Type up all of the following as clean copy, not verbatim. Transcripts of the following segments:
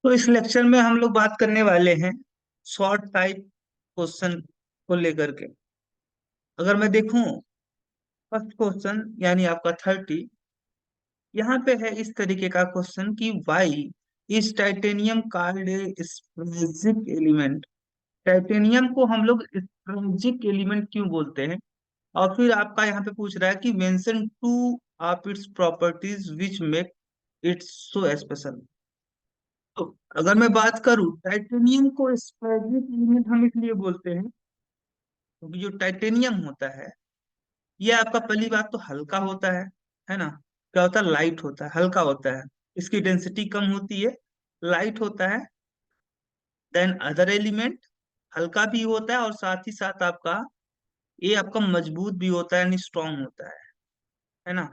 तो इस लेक्चर में हम लोग बात करने वाले हैं शॉर्ट टाइप क्वेश्चन को लेकर के। अगर मैं देखूं फर्स्ट क्वेश्चन यानी आपका 30, यहाँ पे है इस तरीके का क्वेश्चन कि why is titanium called a strategic element. Titanium को हम लोग स्ट्रेटजिक एलिमेंट क्यों बोलते हैं। और फिर आपका यहाँ पे पूछ रहा है कि mention two of its properties which make it so special. तो अगर मैं बात करूं टाइटेनियम को स्ट्रेटजिक एलिमेंट हम इसलिए बोलते हैं क्योंकि जो टाइटेनियम होता है ये आपका पहली बात तो हल्का होता है ना। क्या होता है, लाइट होता है, हल्का होता है। इसकी डेंसिटी कम होती है, लाइट होता है। देन अदर एलिमेंट हल्का भी होता है और साथ ही साथ आपका ये आपका मजबूत भी होता है यानी स्ट्रांग होता है ना।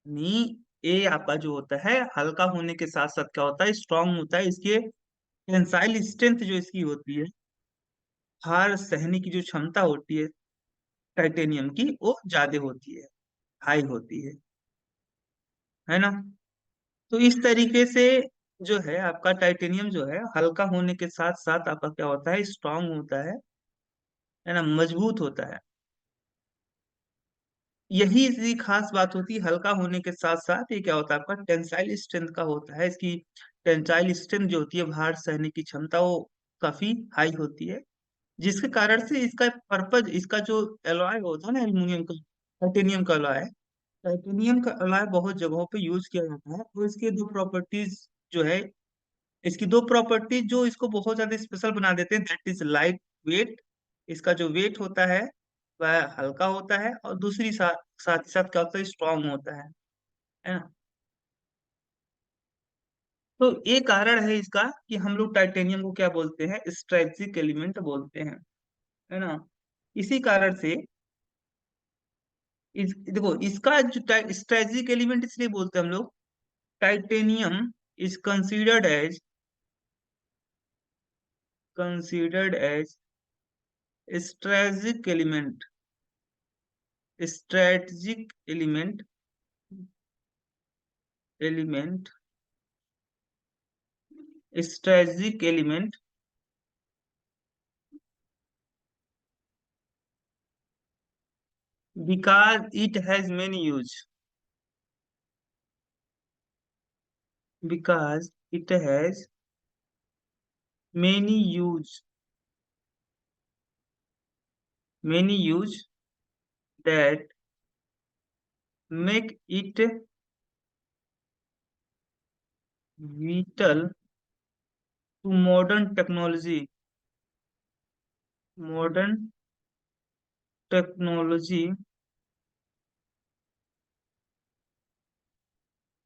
नी ये आपका जो होता है हल्का होने के साथ साथ क्या होता है, स्ट्रांग होता है। इसके टेंसाइल स्ट्रेंथ जो इसकी होती है, भार सहने की जो क्षमता होती है टाइटेनियम की, वो ज्यादा होती है, हाई होती है ना। तो इस तरीके से जो है आपका टाइटेनियम जो है हल्का होने के साथ साथ आपका क्या होता है, स्ट्रांग होता है ना, मजबूत होता है। यही इसकी खास बात होती है, हल्का होने के साथ साथ ये क्या होता है आपका टेंसाइल स्ट्रेंथ का होता है। इसकी टेंसाइल स्ट्रेंथ जो होती है, भार सहने की क्षमता, वो काफी हाई होती है। जिसके कारण से इसका पर्पज, इसका जो एलॉय होता है ना एल्यूमिनियम का, टाइटेनियम का एलॉय, टाइटेनियम का एलॉय बहुत जगहों पे यूज किया जाता है। तो इसके दो प्रॉपर्टीज जो है, इसकी दो प्रॉपर्टीज जो इसको बहुत ज्यादा स्पेशल बना देते हैं, दैट इज लाइट वेट। इसका जो वेट होता है वह हल्का होता है, और दूसरी साथ ही साथ क्या होता है, स्ट्रांग होता है ना। तो ये कारण है इसका कि हम लोग टाइटेनियम को क्या बोलते हैं, स्ट्रेटजिक एलिमेंट बोलते हैं, है ना। इसी कारण से देखो इसका जो स्ट्रेटजिक एलिमेंट इसलिए बोलते हैं हम लोग, titanium is considered as strategic element, strategic element strategic element because it has many use, because it has many use, many use that make it vital to modern technology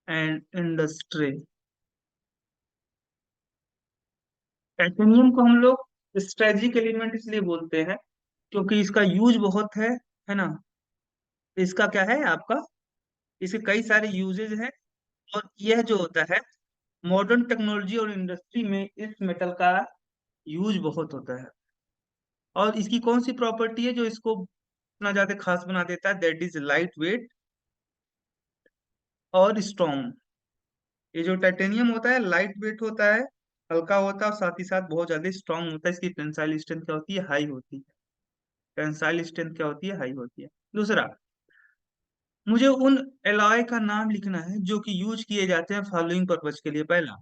and industry। Titanium को हम लोग strategic element इसलिए बोलते हैं क्योंकि इसका use बहुत है ना। इसका क्या है आपका, इसके कई सारे यूजेज हैं। और यह जो होता है मॉडर्न टेक्नोलॉजी और इंडस्ट्री में इस मेटल का यूज बहुत होता है। और इसकी कौन सी प्रॉपर्टी है जो इसको इतना ज्यादा खास बना देता है, दैट इज लाइट वेट और स्ट्रॉन्ग। ये जो टाइटेनियम होता है लाइट वेट होता है, हल्का होता है, और साथ ही साथ बहुत ज्यादा स्ट्रांग होता है। इसकी टेंसाइल स्ट्रेंथ क्या होती है, हाई होती है। टेंसाइल स्ट्रेंथ क्या होती है, हाई होती है। दूसरा, मुझे उन एलॉय का नाम लिखना है जो कि यूज किए जाते हैं फॉलोइंग पर्पज के लिए। पहला,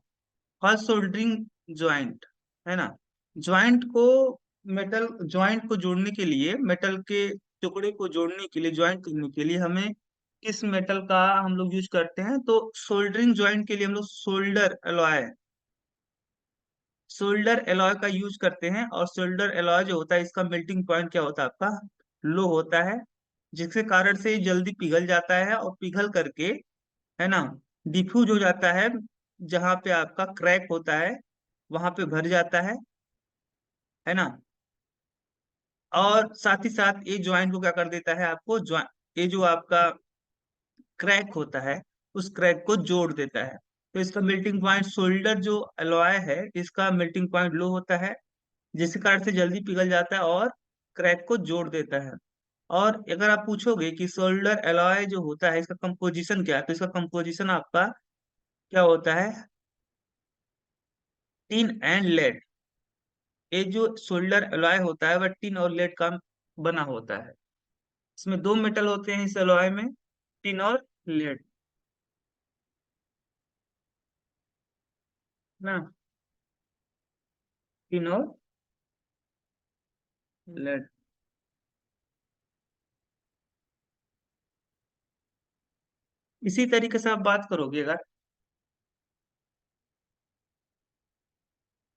फर्स्ट सोल्डरिंग ज्वाइंट, है ना। ज्वाइंट को, मेटल ज्वाइंट को जोड़ने के लिए, मेटल के टुकड़े को जोड़ने के लिए, ज्वाइंट करने के लिए हमें किस मेटल का हम लोग यूज करते हैं, तो सोल्डरिंग ज्वाइंट के लिए हम लोग सोल्डर एलॉय का यूज करते हैं। और सोल्डर एलॉय जो होता है इसका मेल्टिंग पॉइंट क्या होता है आपका, लो होता है। जिसके कारण से ये जल्दी पिघल जाता है, और पिघल करके, है ना, डिफ्यूज हो जाता है। जहां पे आपका क्रैक होता है वहां पे भर जाता है ना। और साथ ही साथ ये ज्वाइंट को क्या कर देता है आपको, ये जो आपका क्रैक होता है उस क्रैक को जोड़ देता है। तो इसका मेल्टिंग पॉइंट, सोल्डर जो एलॉय है इसका मेल्टिंग पॉइंट लो होता है, जिसके कारण से जल्दी पिघल जाता है और क्रैक को जोड़ देता है। और अगर आप पूछोगे कि सोल्डर एलॉय जो होता है इसका कंपोजिशन क्या है, तो इसका कंपोजिशन आपका क्या होता है, टिन एंड लेड। ये जो सोल्डर एलॉय होता है वह टिन और लेड का बना होता है। इसमें दो मेटल होते हैं इस एलॉय में, टिन और लेड ना, टिन और लेड। इसी तरीके से आप बात करोगे अगर,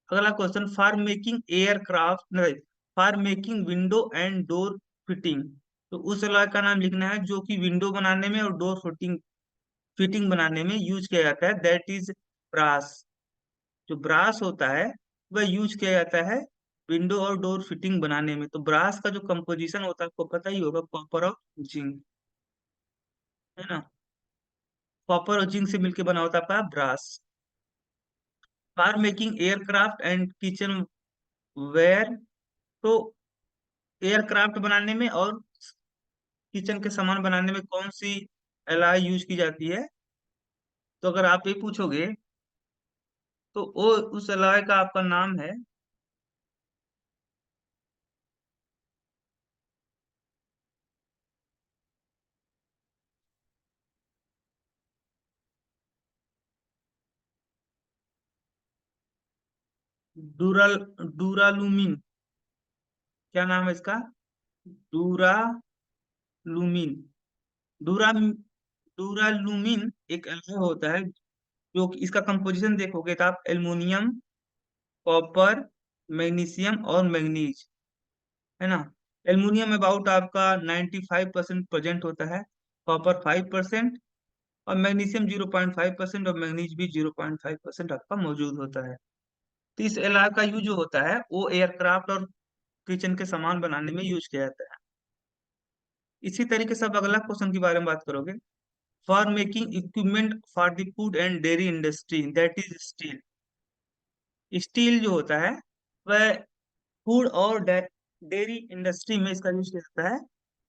अगला क्वेश्चन, फॉर मेकिंग एयरक्राफ्ट नहीं, for making window and door fitting. तो उस अलॉय का नाम लिखना है जो कि विंडो बनाने में और डोर फिटिंग फिटिंग बनाने में यूज किया जाता है, दैट इज ब्रास। जो ब्रास होता है वह यूज किया जाता है विंडो और डोर फिटिंग बनाने में। तो ब्रास का जो कंपोजिशन होता है आपको पता ही होगा, कॉपर और जिंक, है ना। कॉपर और जिंक से मिलकर बना होता है आपका brass. For making aircraft and kitchenware. तो एयरक्राफ्ट बनाने में और किचन के सामान बनाने में कौन सी एलॉय यूज की जाती है, तो अगर आप ये पूछोगे तो वो उस एलॉय का आपका नाम है डूरल डूरालुमिन। क्या नाम है इसका? डूरालुमिन। डूरा डूरालुमिन एक एलॉय होता है जो कि इसका कंपोजिशन देखोगे तो आप एल्युमिनियम, कॉपर, मैग्नीशियम और मैग्नीज, है ना। एल्युमिनियम अबाउट आपका 95% प्रेजेंट होता है, कॉपर 5%, और मैग्नीशियम 0.5% और मैग्नीज भी 0.5% आपका मौजूद होता है। तो इस एलॉय का यूज जो होता है वो एयरक्राफ्ट और किचन के सामान बनाने में यूज किया जाता है। इसी तरीके से अब अगला क्वेश्चन के बारे में बात करोगे, for making equipment for the food and dairy industry, that is steel. Steel जो होता है वह फूड और डेयरी इंडस्ट्री में इसका यूज किया जाता है।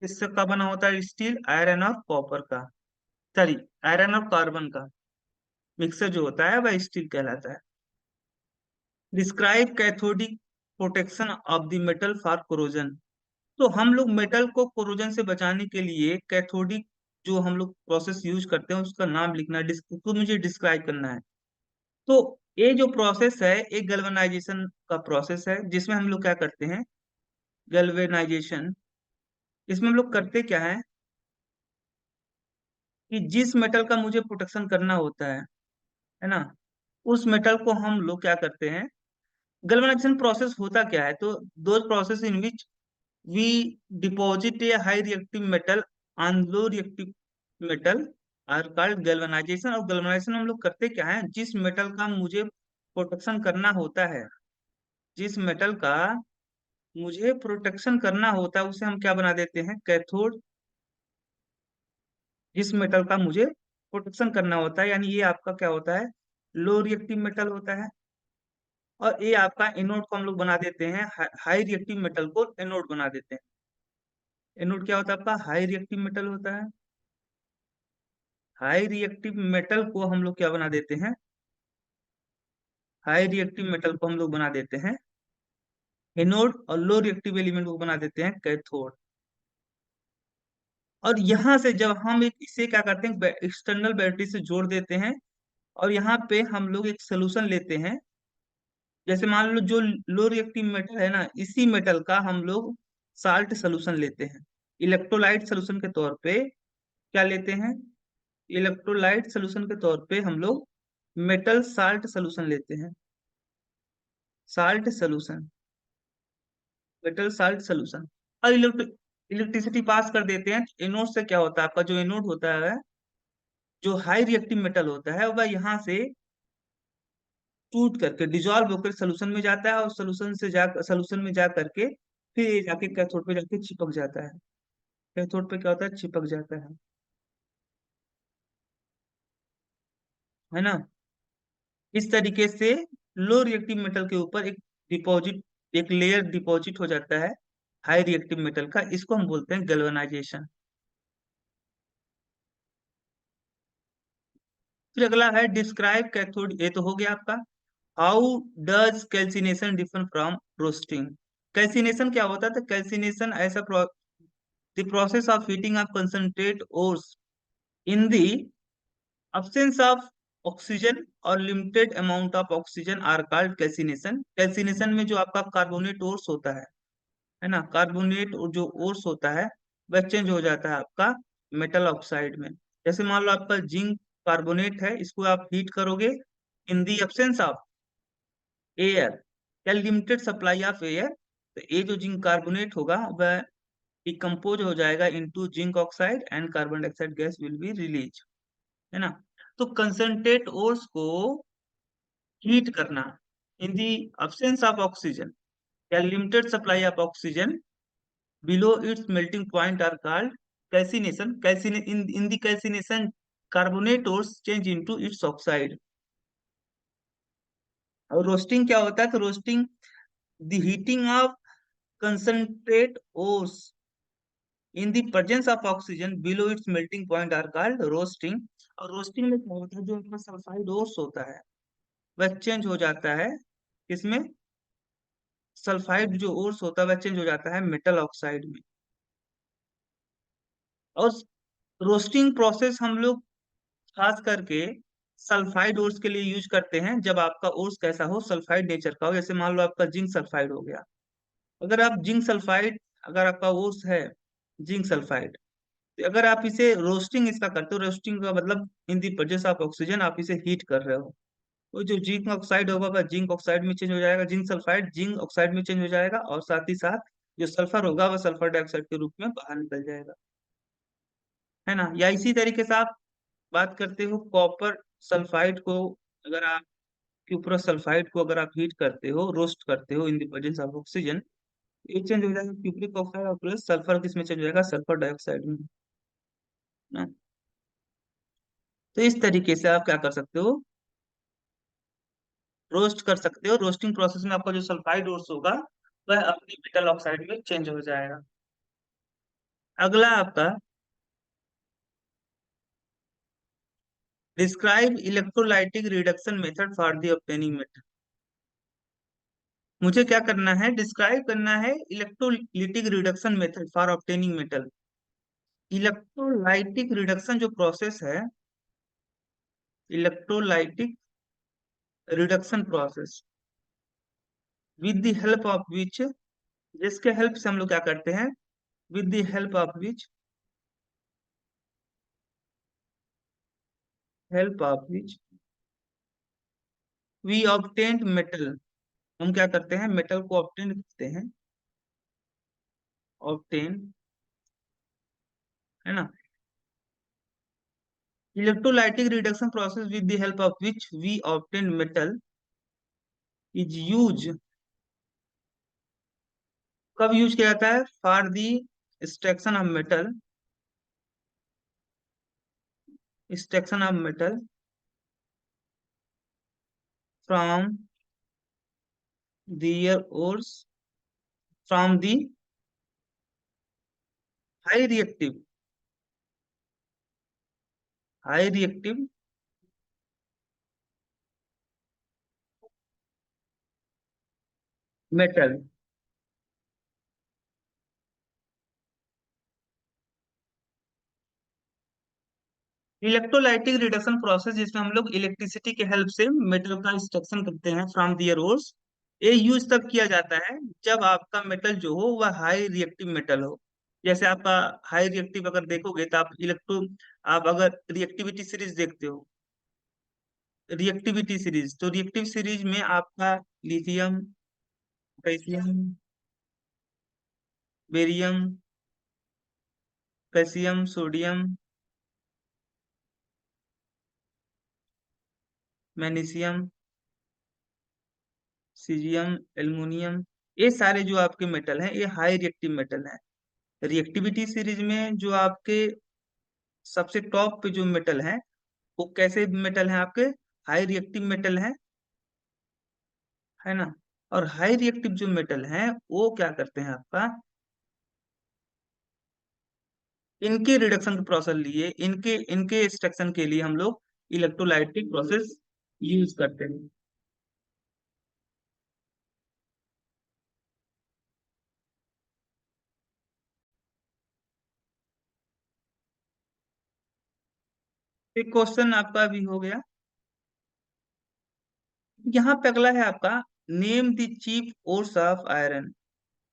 इससे का बना होता है स्टील, आयरन और कॉपर का, सॉरी, आयरन और कार्बन का मिक्सर जो होता है वह स्टील कहलाता है। Describe cathodic protection of the metal for corrosion. तो हम लोग मेटल को कोरोजन से बचाने के लिए कैथोडिक जो हम लोग प्रोसेस यूज करते हैं उसका नाम लिखना है, उसको मुझे डिस्क्राइब करना है। तो ये जो प्रोसेस है एक गैल्वेनाइजेशन का प्रोसेस है जिसमें हम लोग क्या करते हैं, गैल्वेनाइजेशन। इसमें हम लोग करते क्या है कि जिस मेटल का मुझे प्रोटेक्शन करना होता है ना, उस मेटल को हम लोग क्या करते हैं, गैल्वेनाइजेशन प्रोसेस होता क्या है, तो दो process in which we deposit a high reactive metal on low reactive metal are called galvanization. और गैल्वेनाइजेशन हम लोग करते क्या है, जिस मेटल का मुझे प्रोटेक्शन करना होता है, जिस मेटल का मुझे प्रोटेक्शन करना होता है उसे हम क्या बना देते हैं, कैथोड। जिस मेटल का मुझे प्रोटेक्शन करना होता है, यानी ये आपका क्या होता है, लो रिएक्टिव मेटल होता है। और ये आपका एनोड को हम लोग बना देते हैं, हाई रिएक्टिव मेटल को एनोड बना देते हैं। एनोड क्या होता है आपका, हाई रिएक्टिव मेटल होता है। हाई रिएक्टिव मेटल को हम लोग क्या बना देते हैं, हाई रिएक्टिव मेटल को हम लोग बना देते हैं एनोड, और लो रिएक्टिव एलिमेंट को बना देते हैं कैथोड। और यहाँ से जब हम एक इसे क्या करते हैं, एक्सटर्नल बैटरी से जोड़ देते हैं, और यहाँ पे हम लोग एक सोल्यूशन लेते हैं। जैसे मान लो जो लो रिएक्टिव मेटल है ना, इसी मेटल का हम लोग साल्ट सोल्यूशन लेते हैं, इलेक्ट्रोलाइट सोल्यूशन के तौर पे क्या लेते हैं, इलेक्ट्रोलाइट सोल्यूशन के तौर पे हम लोग मेटल साल्ट सोल्यूशन लेते हैं, salt solution, metal salt solution. और इलेक्ट्रिसिटी पास कर देते हैं। एनोड से क्या होता है, आपका जो एनोड होता है, जो हाई रिएक्टिव मेटल होता है वह यहाँ से टूट करके डिजॉल्व होकर सोल्यूशन में जाता है, और सोल्यूशन में जा करके फिर ये जाके कैथोड पे जाके चिपक जाता है। कैथोड पे क्या होता है, चिपक जाता है ना। इस तरीके से लो रिएक्टिव मेटल के ऊपर एक डिपॉजिट, एक लेयर डिपॉजिट हो जाता है हाई रिएक्टिव मेटल का, इसको हम बोलते हैं गैल्वेनाइजेशन। फिर अगला है डिस्क्राइब कैथोड, ये तो हो गया आपका। How does calcination differ from roasting? Calcination क्या होता है? तो कैल्सिनेशन ऐसा the process of heating of concentrate ores in the absence of oxygen or limited amount of oxygen are called calcination. Calcination में जो आपका कार्बोनेट ओर्स होता है ना, कार्बोनेट और जो ओर्स होता है वह चेंज हो जाता है आपका मेटल ऑक्साइड में। जैसे मान लो आपका जिंक कार्बोनेट है, इसको आप हीट करोगे इन दी एब्सेंस ऑफ एयर या लिमिटेड सप्लाई ऑफ एयर, तो ये जो जिंक कार्बोनेट होगा वह डिकम्पोज हो जाएगा into zinc oxide and carbon dioxide gas will be release, है ना। तो कंसंट्रेट ओर्स को हीट करना इन दी absence ऑफ ऑक्सीजन या limited supply of oxygen below its melting point are called calcination. In the calcination, carbonate ores change into its oxide. और roasting क्या होता है? तो roasting the heating of concentrate ores in the presence of oxygen below its melting point are called roasting. और roasting में क्या होता है? जो अपना सल्फाइड ओर्स होता है वह चेंज हो जाता है इसमें, सल्फाइड जो ओर्स होता है वह चेंज हो जाता है मेटल ऑक्साइड में। और रोस्टिंग प्रोसेस हम लोग खास करके सल्फाइड ओर्स के लिए यूज करते हैं, जब आपका ओर्स कैसा हो, सल्फाइड नेचर का हो। जैसे मान लो आपका जिंक सल्फाइड हो गया, अगर आप जिंक सल्फाइड, अगर आपका ओर्स है जिंक सल्फाइड, तो अगर आप इसे रोस्टिंग इसका करते हो, रोस्टिंग का मतलब इन दी प्रेजेंस ऑफ ऑक्सीजन आप इसे हीट कर रहे हो, तो जो जिंक ऑक्साइड होगा वह जिंक ऑक्साइड में चेंज हो जाएगा, जिंक सल्फाइड जिंक ऑक्साइड में चेंज हो जाएगा, और साथ ही साथ जो सल्फर होगा वह सल्फर डाइऑक्साइड के रूप में बाहर निकल जाएगा, है ना। या इसी तरीके से आप बात करते हो कॉपर सल्फाइड को, अगर आप क्यूप्रस सल्फाइड को अगर आप हीट करते हो, रोस्ट करते हो in the presence of oxygen, ये चेंज हो जाएगा क्यूप्रिक ऑक्साइड, और प्लस सल्फर किसमें चेंज हो जाएगा? सल्फर डाइऑक्साइड में ना। तो इस तरीके से आप क्या कर सकते हो? रोस्ट कर सकते हो। रोस्टिंग प्रोसेस में आपका जो सल्फाइड रोस्ट होगा वह अपनी मेटल ऑक्साइड में चेंज हो जाएगा। अगला आपका describe electrolytic reduction method for the obtaining metal. मुझे क्या करना है? डिस्क्राइब करना है electrolytic reduction method for obtaining metal. Electrolytic reduction जो प्रोसेस है, electrolytic reduction process with the help of which, जिसके हेल्प से हम लोग क्या करते हैं? With the help of which, help of which we obtain metal, हम क्या करते हैं? मेटल को ऑब्टेन करते हैं, ऑब्टेन, है ना। Electrolytic reduction process with the help of which we obtain metal is use, कब यूज किया जाता है? For the extraction of metal, extraction of metal from their ores from the high reactive, high reactive metal। Electrolytic reduction process जिसमें हम लोग electricity के help से metal का एक्सट्रैक्शन करते हैं फ्रॉम दियर ओर्स, ये यूज तब किया जाता है जब आपका मेटल जो हो वह हाई रिएक्टिव मेटल हो। जैसे आपका हाई रिएक्टिव अगर देखोगे तो आप अगर रिएक्टिविटी सीरीज देखते हो, रिएक्टिविटी सीरीज, तो रिएक्टिव सीरीज में आपका lithium, calcium, barium, calcium, sodium, magnesium, caesium, aluminium, ये सारे जो आपके मेटल हैं ये हाई रिएक्टिव मेटल हैं। रिएक्टिविटी सीरीज में जो आपके सबसे टॉप पे जो मेटल हैं वो कैसे मेटल हैं? आपके हाई रिएक्टिव मेटल हैं, है ना। और हाई रिएक्टिव जो मेटल हैं वो क्या करते हैं आपका? इनके रिडक्शन के प्रोसेस लिए, इनके इनके एक्सट्रैक्शन के लिए हम लोग इलेक्ट्रोलाइटिक प्रोसेस यूज करते हैं। एक क्वेश्चन आपका भी हो गया। यहाँ पे अगला है आपका, name the chief ores of iron.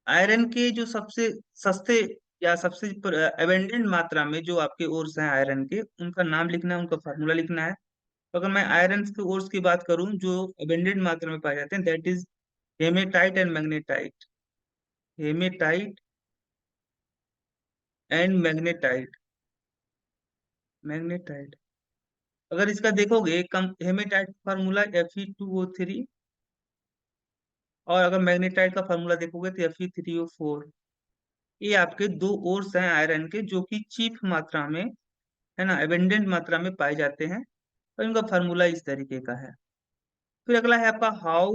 Iron के जो सबसे सस्ते या सबसे एबेंडेंट मात्रा में जो आपके ओर्स हैं आयरन के, उनका नाम लिखना है, उनका फार्मूला लिखना है। तो अगर मैं आयरन के ओर्स की बात करूं जो एबेंडेंट मात्रा में पाए जाते हैं, that is hematite and magnetite. Hematite and magnetite. Magnetite, अगर इसका देखोगे कम, हेमेटाइट का फार्मूला Fe2O3, और अगर मैग्नेटाइट का फार्मूला देखोगे तो Fe3O4। ये आपके दो ओर्स हैं आयरन के जो कि चीफ मात्रा में, है ना, एबेंडेंट मात्रा में पाए जाते हैं, और इनका फार्मूला इस तरीके का है। फिर अगला है आपका, how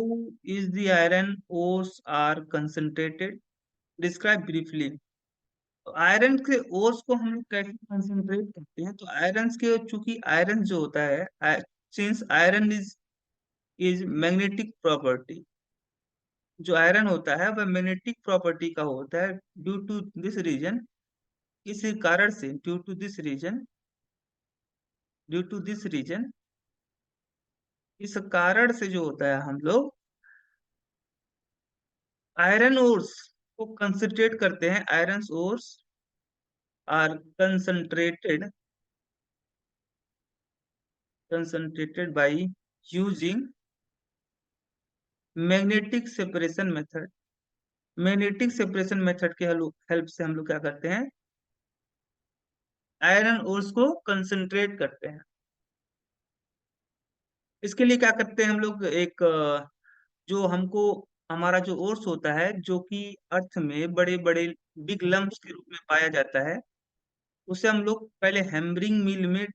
is the iron ores are concentrated, describe briefly. Iron के ओर्स को हम लोग कैसे कंसंट्रेट करते हैं, तो आयरन के, चूंकि आयरन जो होता है, since iron is magnetic property, जो आयरन होता है वह मैग्नेटिक प्रॉपर्टी का होता है। ड्यू टू दिस रीजन, इस कारण से, ड्यू टू दिस रीजन, इस कारण से जो होता है, हम लोग आयरन ओर्स को कंसंट्रेट करते हैं। Iron ores are concentrated by using magnetic separation method. Magnetic separation method के हेल्प से हम लोग क्या करते हैं, आयरन ओर्स को कंसंट्रेट करते हैं। इसके लिए क्या करते हैं हम लोग, एक जो हमको, हमारा जो ओर्स होता है जो कि अर्थ में बड़े बड़े बिग लम्प्स के रूप में पाया जाता है, उसे हम लोग पहले हैमरिंग मिल में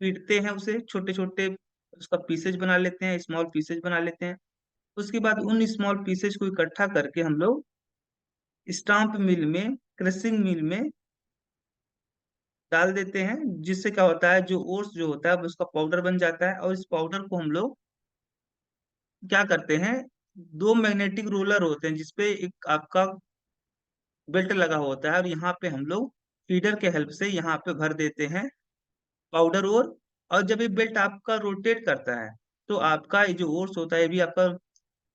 पीटते हैं, उसे छोटे छोटे उसका पीसेज बना लेते हैं, स्मॉल पीसेज बना लेते हैं। उसके बाद उन स्मॉल पीसेज को इकट्ठा करके हम लोग स्टाम्प मिल में, क्रशिंग मिल में डाल देते हैं, जिससे क्या होता है, जो ओट्स जो होता है वो उसका पाउडर बन जाता है। और इस पाउडर को हम लोग क्या करते हैं, दो मैग्नेटिक रोलर होते हैं जिसपे एक आपका बेल्ट लगा होता है, और यहाँ पे हम लोग फीडर के हेल्प से यहाँ पे भर देते हैं पाउडर और जब ये बेल्ट आपका रोटेट करता है, तो आपका ये जो ओट्स होता है ये भी आपका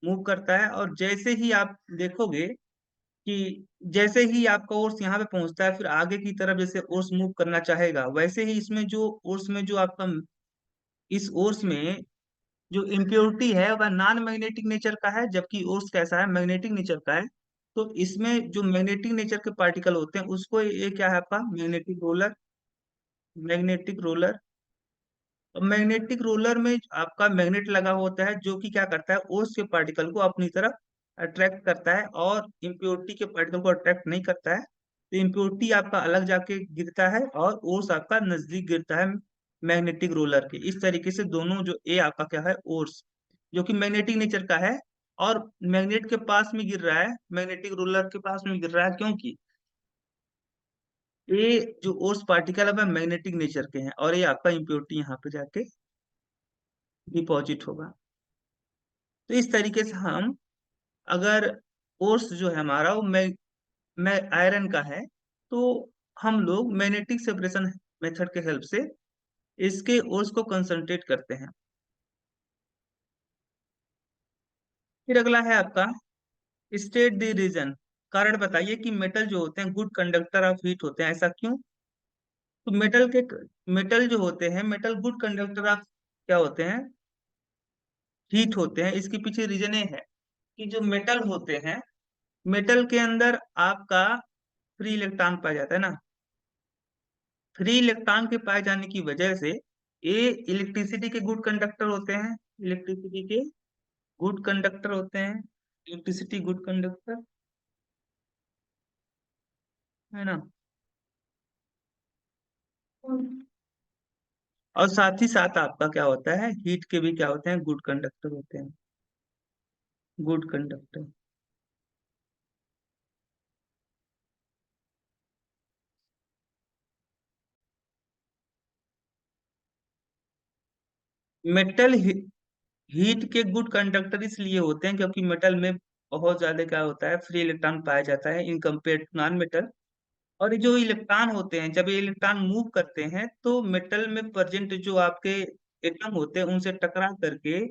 मूव करता है। और जैसे ही आप देखोगे कि जैसे ही आपका ओर्स यहाँ पे पहुंचता है, फिर आगे की तरफ जैसे ओर्स मूव करना चाहेगा, वैसे ही इसमें जो ओर्स में जो आपका, इस ओर्स में जो इम्प्योरिटी है वह नॉन मैग्नेटिक नेचर का है, जबकि ओर्स कैसा है, मैग्नेटिक नेचर का है। तो इसमें जो मैग्नेटिक नेचर के पार्टिकल होते हैं उसको ये क्या है आपका, मैग्नेटिक रोलर। मैग्नेटिक रोलर, अब मैग्नेटिक रोलर में आपका मैग्नेट लगा होता है जो कि क्या करता है, ओस के पार्टिकल को अपनी तरफ अट्रैक्ट करता है, और इम्प्योरिटी के पार्टिकल को अट्रैक्ट नहीं करता है। तो इम्प्योरिटी आपका अलग जाके गिरता है और ओस आपका नजदीक गिरता है मैग्नेटिक रोलर के। इस तरीके से दोनों, जो ए आपका क्या है, ओर्स जो कि मैग्नेटिक नेचर का है और मैग्नेट के पास में गिर रहा है, मैग्नेटिक रोलर के पास में गिर रहा है, क्योंकि ये जो ओर्स पार्टिकल है वह मैग्नेटिक नेचर के हैं, और ये आपका इम्प्योरिटी यहाँ पे जाके डिपॉजिट होगा। तो इस तरीके से हम, अगर कोर्स जो है हमारा वो मैं आयरन का है, तो हम लोग मैग्नेटिक सेपरेशन मेथड के हेल्प से इसके ओर्स को कंसंट्रेट करते हैं। फिर अगला है आपका, स्टेट द रीजन। कारण बताइए कि मेटल जो होते हैं गुड कंडक्टर ऑफ हीट होते हैं, ऐसा क्यों। तो मेटल जो होते हैं, मेटल गुड कंडक्टर ऑफ क्या होते हैं, हीट होते हैं। इसके पीछे रीजन ये है कि जो मेटल होते हैं, मेटल के अंदर आपका फ्री इलेक्ट्रॉन पाया जाता है ना। फ्री इलेक्ट्रॉन के पाए जाने की वजह से ये इलेक्ट्रिसिटी के गुड कंडक्टर होते हैं, इलेक्ट्रिसिटी के गुड कंडक्टर होते हैं, इलेक्ट्रिसिटी गुड कंडक्टर, है ना। और साथ ही साथ आपका क्या होता है, हीट के भी क्या होते हैं, गुड कंडक्टर होते हैं, गुड कंडक्टर। मेटल हीट के गुड कंडक्टर इसलिए होते हैं क्योंकि मेटल में बहुत ज्यादा क्या होता है, फ्री इलेक्ट्रॉन पाया जाता है in compare to non metal. और ये जो इलेक्ट्रॉन होते हैं, जब ये इलेक्ट्रॉन मूव करते हैं तो मेटल में प्रेजेंट जो आपके एटम होते हैं उनसे टकरा करके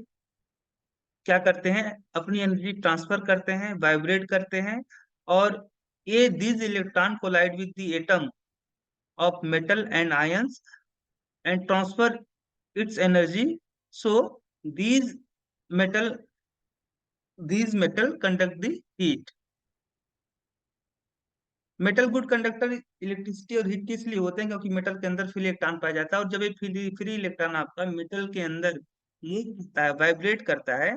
क्या करते हैं, अपनी एनर्जी ट्रांसफर करते हैं, वाइब्रेट करते हैं। और ये this electron collide with the atom of metal and ions and transfer its energy. So these metal these metal conduct the heat. Metal good conductor electricity और हीट किस लिए होते हैं? क्योंकि मेटल के अंदर फ्री इलेक्ट्रॉन पाया जाता है, और जब ये फ्री इलेक्ट्रॉन आपका मेटल के अंदर मूव करता है, वाइब्रेट करता है,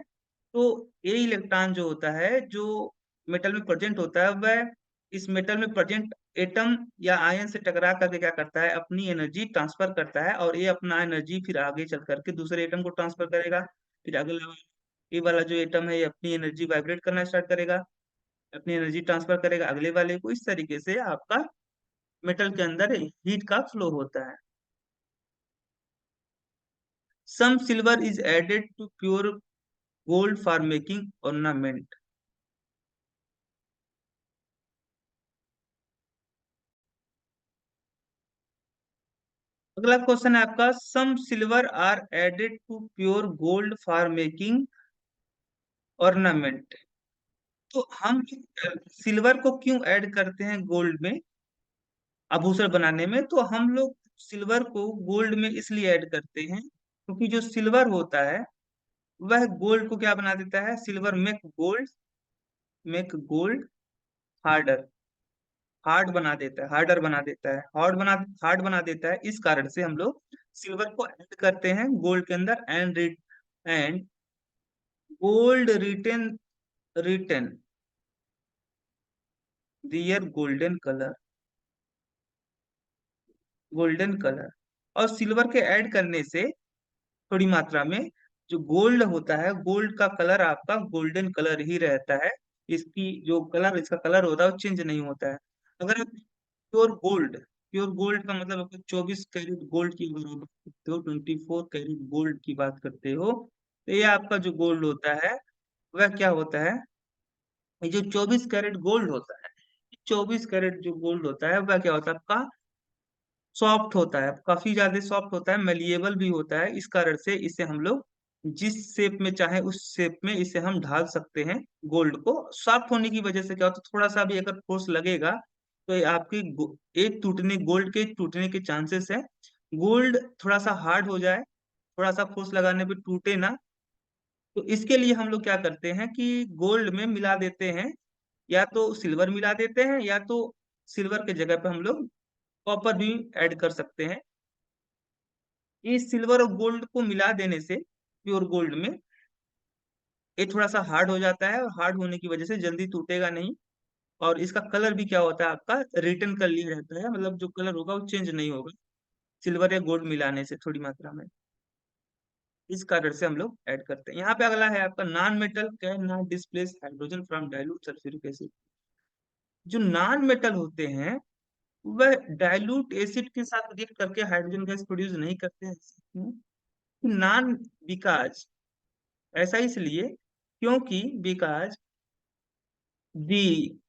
तो ये इलेक्ट्रॉन जो होता है, जो मेटल में प्रेजेंट होता है, वह इस मेटल में प्रेजेंट एटम या आयन से टकरा करके क्या करता है, अपनी एनर्जी ट्रांसफर करता है, और ये अपना एनर्जी फिर आगे चल करके दूसरे एटम को ट्रांसफर करेगा। फिर अगला ये वाला जो एटम है, ये अपनी एनर्जी वाइब्रेट करना स्टार्ट करेगा, अपनी एनर्जी ट्रांसफर करेगा अगले वाले को। इस तरीके से आपका मेटल के अंदर हीट का फ्लो होता है। Some silver is added to pure gold for making ornament. अगला क्वेश्चन है आपका, some silver are added to pure gold for making ornament. तो हम सिल्वर को क्यों ऐड करते हैं गोल्ड में आभूषण बनाने में? तो हम लोग सिल्वर को गोल्ड में इसलिए ऐड करते हैं क्योंकि जो सिल्वर होता है वह गोल्ड को क्या बना देता है, silver make gold harder, hard बना देता है, हार्डर बना देता है, हार्ड बना देता है। इस कारण से हम लोग सिल्वर को ऐड करते हैं गोल्ड के अंदर। And gold retain their golden colour. और सिल्वर के ऐड करने से थोड़ी मात्रा में जो गोल्ड होता है, गोल्ड का कलर आपका गोल्डन कलर ही रहता है। इसकी जो कलर, इसका कलर होता है वो चेंज नहीं होता है। अगर आप प्योर गोल्ड का मतलब आपको 24 कैरेट गोल्ड की अगर आप बात करते हो, 24 कैरेट गोल्ड की बात करते हो, तो ये आपका जो गोल्ड होता है वह क्या होता है, ये जो 24 कैरेट गोल्ड होता है, 24 कैरेट जो गोल्ड होता है वह क्या होता है आपका, सॉफ्ट होता है, काफी ज्यादा सॉफ्ट होता है, मेलिएबल भी होता है। इस कारण से इसे हम लोग जिस शेप में चाहे उस शेप में इसे हम ढाल सकते हैं। गोल्ड को सॉफ्ट होने की वजह से क्या होता है, थोड़ा सा भी अगर फोर्स लगेगा तो ये आपकी एक टूटने, गोल्ड के टूटने के चांसेस है। गोल्ड थोड़ा सा हार्ड हो जाए, थोड़ा सा फोर्स लगाने पे टूटे ना, तो इसके लिए हम लोग क्या करते हैं कि गोल्ड में मिला देते हैं, या तो सिल्वर मिला देते हैं, या तो सिल्वर के जगह पे हम लोग कॉपर भी ऐड कर सकते हैं। इस सिल्वर और गोल्ड को मिला देने से प्योर गोल्ड में ये थोड़ा सा हार्ड हो जाता है, और हार्ड होने की वजह से जल्दी टूटेगा नहीं। और इसका कलर भी क्या होता है आपका, रिटर्न कर लिए रहता है, मतलब जो कलर होगा वो चेंज नहीं होगा सिल्वर या गोल्ड मिलाने से थोड़ी मात्रा में। इस कारण से हम लोग ऐड करते हैं। यहाँ पे अगला है आपका, non metal can not displace hydrogen from dilute sulphuric acid. जो नॉन मेटल होते हैं वह डाइल्यूट एसिड के साथ रिएक्ट करके हाइड्रोजन गैस प्रोड्यूस नहीं करते हैं। नॉन बिकॉज, ऐसा इसलिए क्योंकि because the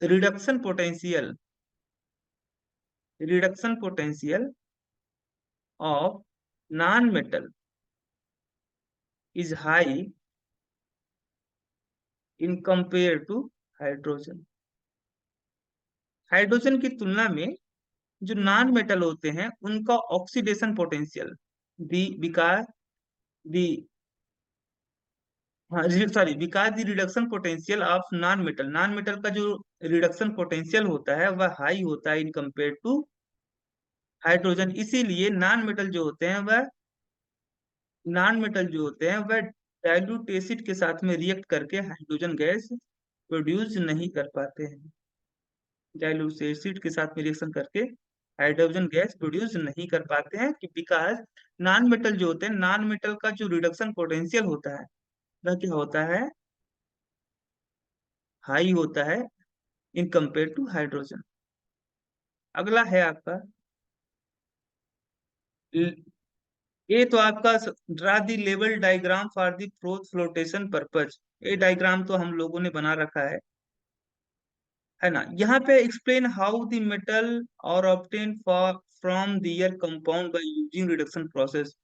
reduction potential reduction potential of non metal is high in compare to hydrogen. Hydrogen की तुलना में जो नॉन मेटल होते हैं उनका oxidation potential, the because the हाँ sorry, because the reduction potential of non metal का जो रिडक्शन पोटेंशियल होता है वह हाई होता है इन कंपेयर टू हाइड्रोजन। इसीलिए नॉन मेटल जो होते हैं वह डाइल्यूट एसिड के साथ में रिएक्ट करके हाइड्रोजन गैस प्रोड्यूस नहीं कर पाते हैं। डाइल्यूट एसिड के साथ में रिएक्शन करके हाइड्रोजन गैस प्रोड्यूस नहीं कर पाते हैं, कि बिकॉज नॉन मेटल जो होते हैं, नॉन मेटल का जो रिडक्शन पोटेंशियल होता है वह क्या होता है, हाई होता है इन कंपेयर टू हाइड्रोजन। अगला है आपका, ये तो आपका draw the level diagram for the flotation purpose. ये डायग्राम तो हम लोगों ने बना रखा है। है ना। यहाँ पे explain how the metal are obtain from their compound by using reduction process.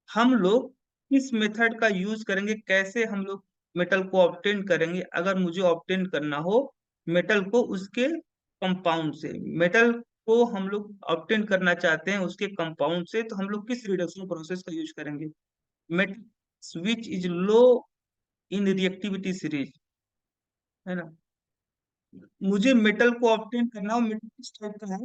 हम लोग किस मेथड का यूज करेंगे, कैसे हम लोग मेटल को ऑब्टेन करेंगे, अगर मुझे ऑब्टेन करना हो मेटल को उसके कंपाउंड से। मेटल को हम लोग ऑब्टेन करना चाहते हैं उसके कंपाउंड से, तो हम लोग किस रिडक्शन प्रोसेस का यूज करेंगे? Metal which is low in reactivity series, है ना। मुझे मेटल को ऑब्टेन करना हो, मेटल किस टाइप का है?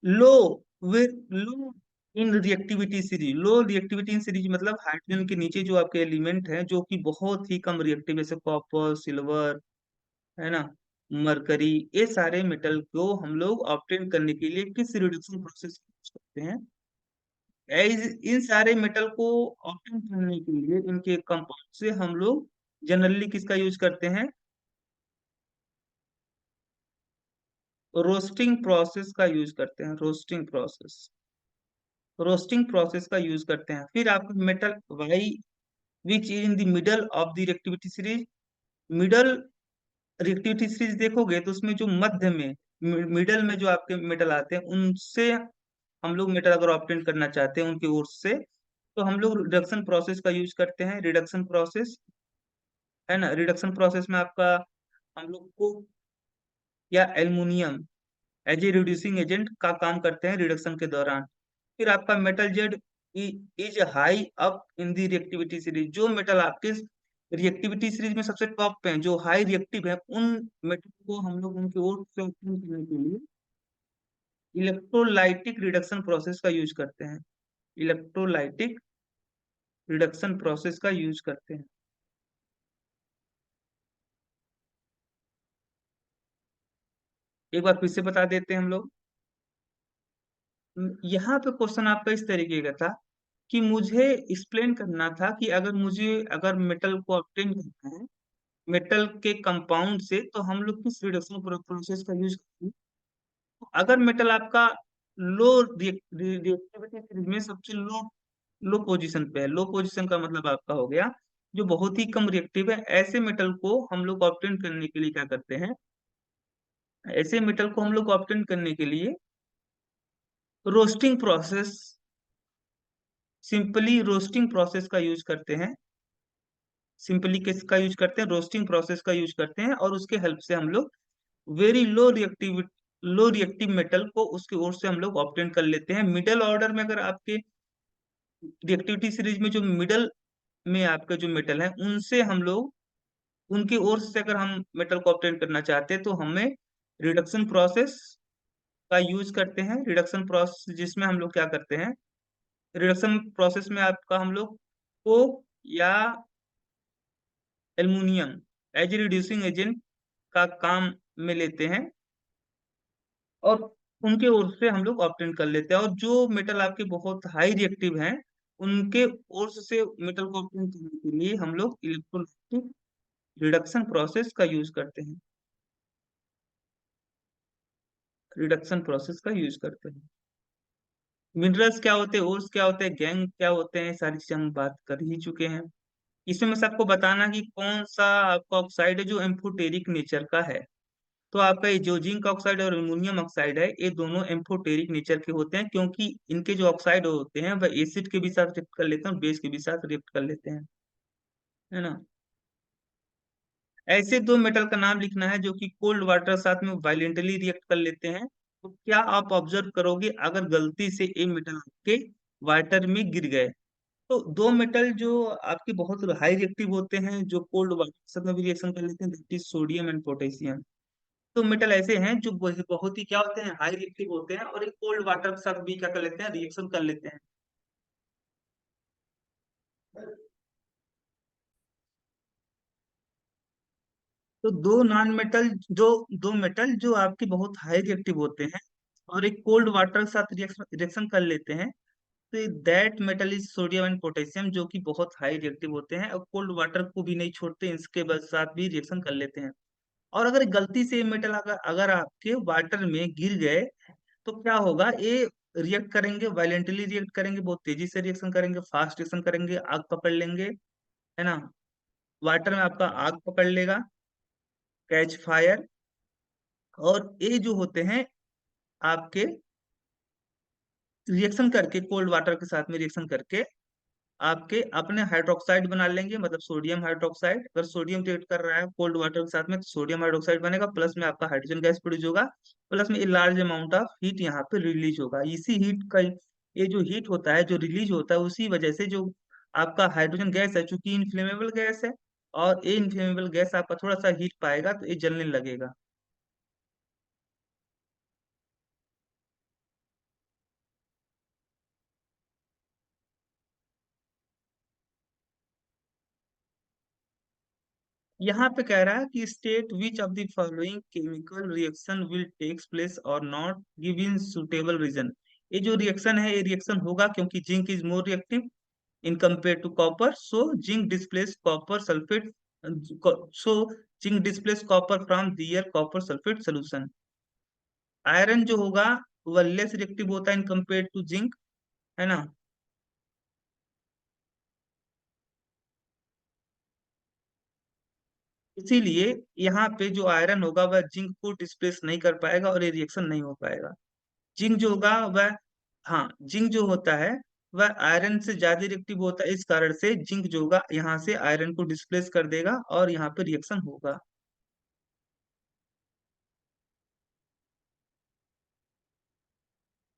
Low, with low in reactivity series. Low reactivity in series मतलब हाइड्रोजन के नीचे जो आपके एलिमेंट हैं जो कि बहुत ही कम रिएक्टिव, जैसे कॉपर, सिल्वर, है ना, मरकरी, ये सारे मेटल को हम लोग ऑब्टेन करने के लिए किस रिडक्शन प्रोसेस यूज करते हैं? इन सारे मेटल को ऑब्टेन करने के लिए इनके कंपाउंड से हम लोग जनरली किसका यूज करते हैं? रोस्टिंग प्रोसेस का यूज करते हैं। रोस्टिंग प्रोसेस का यूज करते हैं। फिर आपको metal Y which is in the middle of the reactivity series. Middle reactivity series देखोगे तो उसमें जो मध्य में, मिडल में जो आपके मेटल आते हैं उनसे हम लोग मेटल अगर ऑब्टेन करना चाहते हैं उनकी ओर से, तो हम लोग रिडक्शन प्रोसेस का यूज करते हैं। रिडक्शन प्रोसेस, है ना। रिडक्शन प्रोसेस में आपका हम लोग को या aluminium as a reducing agent का काम करते हैं रिडक्शन के दौरान। फिर आपका metal Z is high up in the reactivity series. जो मेटल आपके रिएक्टिविटी सीरीज में सबसे टॉप पे हैं, जो हाई रिएक्टिव है, उन मेटल को हम लोग उनके ओर से obtain करने के लिए इलेक्ट्रोलाइटिक रिडक्शन प्रोसेस का यूज करते हैं। इलेक्ट्रोलाइटिक रिडक्शन प्रोसेस का यूज करते हैं। एक बार फिर से बता देते हैं हम लोग। यहाँ पे क्वेश्चन आपका इस तरीके का था कि मुझे एक्सप्लेन करना था कि अगर मेटल को ऑब्टेन करना है मेटल के कंपाउंड से, तो हम लोग किस रिडक्शन प्रोसेस का यूज करते हैं। तो अगर मेटल आपका लो रिएक्टिविटी सीरीज में सबसे लो लो पोजीशन पे है, लो पोजीशन का मतलब आपका हो गया जो बहुत ही कम रिएक्टिव है, ऐसे मेटल को हम लोग ऑब्टेन करने के लिए क्या करते हैं? ऐसे मेटल को हम लोग ऑब्टेन करने के लिए roasting process, simply roasting process का यूज करते हैं। सिंपली किसका यूज करते हैं? रोस्टिंग प्रोसेस का यूज करते हैं, और उसके हेल्प से हम लोग वेरी लो रिएक्टिव मेटल को उसकी ओर से हम लोग ऑब्टेन कर लेते हैं। मिडल ऑर्डर में अगर आपके रिएक्टिविटी सीरीज में जो मिडल में आपके जो मेटल है उनसे हम लोग उनकी ओर से अगर हम मेटल को ऑब्टेन करना चाहते हैं, तो हमें रिडक्शन प्रोसेस का यूज करते हैं। रिडक्शन प्रोसेस जिसमें हम लोग क्या करते हैं? रिडक्शन प्रोसेस में आपका हम लोग कोक या एल्युमिनियम एज रिड्यूसिंग एजेंट का काम में लेते हैं, और उनके ओर से हम लोग ऑब्टेन कर लेते हैं। और जो मेटल आपके बहुत हाई रिएक्टिव हैं उनके ओर से मेटल को ऑब्टेन करने के लिए हम लोग इलेक्ट्रोलाइटिक रिडक्शन प्रोसेस का यूज करते हैं। रिडक्शन प्रोसेस का यूज करते हैं। मिनरल्स क्या होते हैं, ओर्स क्या होते हैं, गैंग क्या होते हैं, सारी चीजें हम बात कर ही चुके हैं। इसमें मैं सबको बताना कि कौन सा आपका ऑक्साइड है जो एम्फोटेरिक नेचर का है। तो आपका ये जो जिंक ऑक्साइड और एल्युमिनियम ऑक्साइड है, ये दोनों एम्फोटेरिक नेचर के होते हैं, क्योंकि इनके जो ऑक्साइड होते हैं वह एसिड के भी साथ रिएक्ट कर लेते हैं और बेस के भी साथ रिएक्ट कर लेते हैं, है ना। ऐसे दो मेटल का नाम लिखना है जो कि कोल्ड वाटर साथ में वायलेंटली रिएक्ट कर लेते हैं। तो क्या आप ऑब्जर्व करोगे, अगर गलती से ये मेटल आपके वाटर में गिर गए, तो दो मेटल जो आपके बहुत हाई रिएक्टिव होते हैं जो कोल्ड वाटर के साथ में भी रिएक्शन कर लेते हैं, that is sodium and potassium. तो मेटल ऐसे हैं जो बहुत ही क्या होते हैं, हाई रिएक्टिव होते हैं, और एक कोल्ड वाटर के साथ भी क्या कर लेते हैं, रिएक्शन कर लेते हैं। तो दो मेटल जो आपके बहुत हाई रिएक्टिव होते हैं और एक कोल्ड वाटर के साथ रिएक्शन कर लेते हैं, तो that metal is sodium and potassium, जो कि बहुत हाई रिएक्टिव होते हैं और कोल्ड वाटर को भी नहीं छोड़ते, इसके साथ भी रिएक्शन कर लेते हैं। और अगर गलती से मेटल अगर अगर आपके वाटर में गिर गए, तो क्या होगा? ये रिएक्ट करेंगे, वायलेंटली रिएक्ट करेंगे, बहुत तेजी से रिएक्शन करेंगे, फास्ट रिएक्शन करेंगे, आग पकड़ लेंगे, है ना। वाटर में आपका आग पकड़ लेगा, कैच फायर, और ये जो होते हैं आपके रिएक्शन करके, कोल्ड वाटर के साथ में रिएक्शन करके आपके अपने हाइड्रोक्साइड बना लेंगे, मतलब सोडियम हाइड्रोक्साइड। अगर सोडियम रिएक्ट कर रहा है कोल्ड वाटर के साथ में तो सोडियम हाइड्रोक्साइड बनेगा, प्लस में आपका हाइड्रोजन गैस प्रोड्यूस होगा, प्लस में लार्ज अमाउंट ऑफ हीट यहाँ पे रिलीज होगा। इसी हीट का, ये जो हीट होता है जो रिलीज होता है, उसी वजह से जो आपका हाइड्रोजन गैस है, चूंकि इनफ्लेमेबल गैस है, और ये इनफ्लेमेबल गैस आपका थोड़ा सा हीट पाएगा तो ये जलने लगेगा। यहाँ पे कह रहा है कि state which of the following chemical reaction will takes place or not give in suitable reason. ये जो रिएक्शन है, ये रिएक्शन होगा क्योंकि zinc is more reactive in compare to copper, so zinc displace copper sulphate, so zinc displace copper from their copper sulphate solution. Iron जो होगा वह less reactive होता है इन कंपेयर टू जिंक, है ना। इसीलिए यहाँ पे जो आयरन होगा वह जिंक को डिस्प्लेस नहीं कर पाएगा और ये रिएक्शन नहीं हो पाएगा। जिंक जो होगा वह, हाँ, जिंक जो होता है वह आयरन से ज्यादा रिएक्टिव होता है, इस कारण से जिंक जो होगा यहाँ से आयरन को डिस्प्लेस कर देगा और यहाँ पे रिएक्शन होगा।